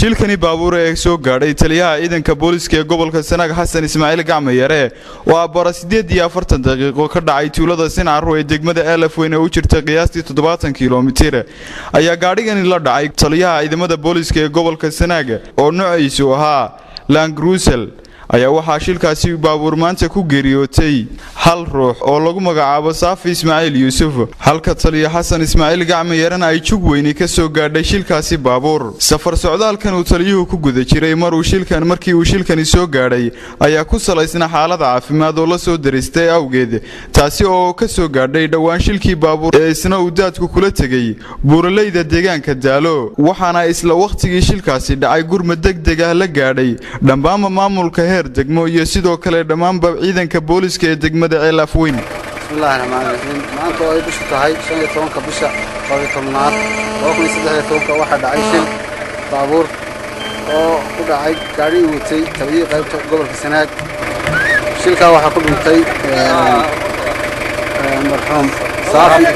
shilkani baabuur ee soo gaadhay taliyaha ciidanka booliska ee gobolka Sanaag Xasan Ismaaciil Gacmo Yare oo abara 8 daqiiqo ka dhacay tuulada Sinaaro ee degmada Elafweyn oo u jirta qiyaastii 70 kiiloomitir ayaa gaadhigani la dhacay taliyaha ciidamada booliska ee gobolka Sanaag oo noociisu ahaa Land Cruiser ayaa waxa shilkaasi baabuur maanta ku geeriyootay hal ruux oo lagu magacaabo Saafi Ismaaciil Yuusuf halka taliya Xasan Ismaaciil Gacmo Yare ay jug weyn ka soo gaadhay shilkaasi baabuur safar socdaalkan uu taliyuhu ku guda jiray markii uu shilkani soo gaadhay ayaa ku salaysna xaalad caafimaad oo la soo daristay awgeed taasi oo ka soo gaadhay dhawaan shilkii baabuur ee isna uu daadku kula tagay buuraleyda deegaanka Daalo waxaana isla waqtigii shilkaasi dhacay gurmad degdeg ah la gaadhay dhammaan maamulka degmo iyo sidoo kale dhamaan ciidanka booliska ee degmada Elafweyn bismillaahir rahmaanir rahiim maanta oo ay bishu tahay 15 bisha 12 waxa dhacay shil baabuur oo ku dhacay gaari watay taliye qaybta gobolka Sanaag shilka waxa ku dhintay marxuum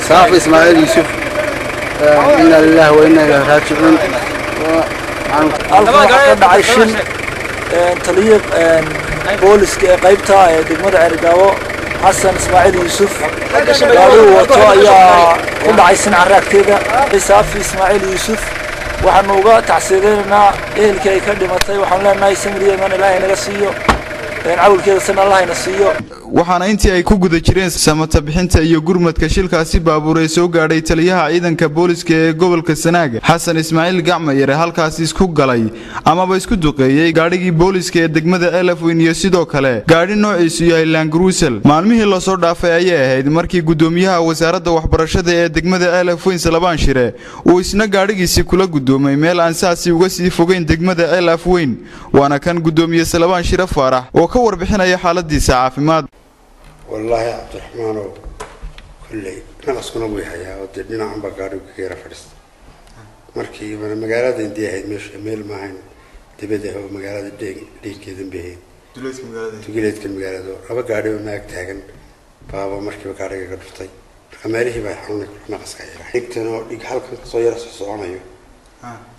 Saafi Ismaaciil Yuusuf inna lillahi wa inna ilayhi raaji'uun waxa dhacay shil taliye booliska qaybta degmada Cergaabo Xasan Ismaaciil Yuusuf gaari wato ayaa ku dhacay Sinaaro agteeda Saafi Ismaaciil Yuusuf waxaanu uga tacsiideynaa ehelkii ay ka dhimatay waxaan leenahay samriye man Ilaahay naga siiyo awlkeeda san Allah ina siiyo waxaana intii ay ku guda jireen samata bixinta iyo gurmadka shilkaasi baabuur ee soo gaadhay taliyaha ciidanka booliska ee gobolka Sanaag Xasan Ismaaciil Gacmo Yare halkaas isku galay amaba isku duqeeyay gaadhigii booliska ee degmada Elafweyn iyo sidoo kale gaadhi noociisu yahay Land Cruiser maalmihii la soo dhaafay ayay ahayd markii gudoomiyaha wasaaradda waxbarashada ee degmada Elafweyn Salabaan Shire uu isna gaadhigiisa kula gudoomay meel aan saasi uga sii fogeyn degmada Elafweyn waana kan gudoomiye Salabaan Shire Faarax oo ka warbixinaya xaaladiisa caafimaad والله عبد الرحمن كل نقصنا وياها ودنا عم بقارب كثير فرست مركي من مقالات دي مش ميل معين تبدأ هو مقالات دي كذا به تقولت كم مقالات أبى قارب هناك تاجن بابا مركي بقارب كرفتي أمريكي بيحاول نقص كثير يكتنو يحاول صير صعانة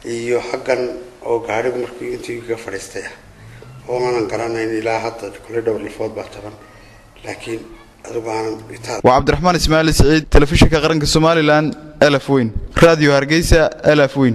يو حقا أو قارب مركي أنتي كفرستها هو أنا قررنا إن لا حتى كل دور الفوت بعتبر لكن وعبد الرحمن إسماعيل سعيد تلفزيون قرنك الصومالي الآن Elafweyn راديو هرقيسة Elafweyn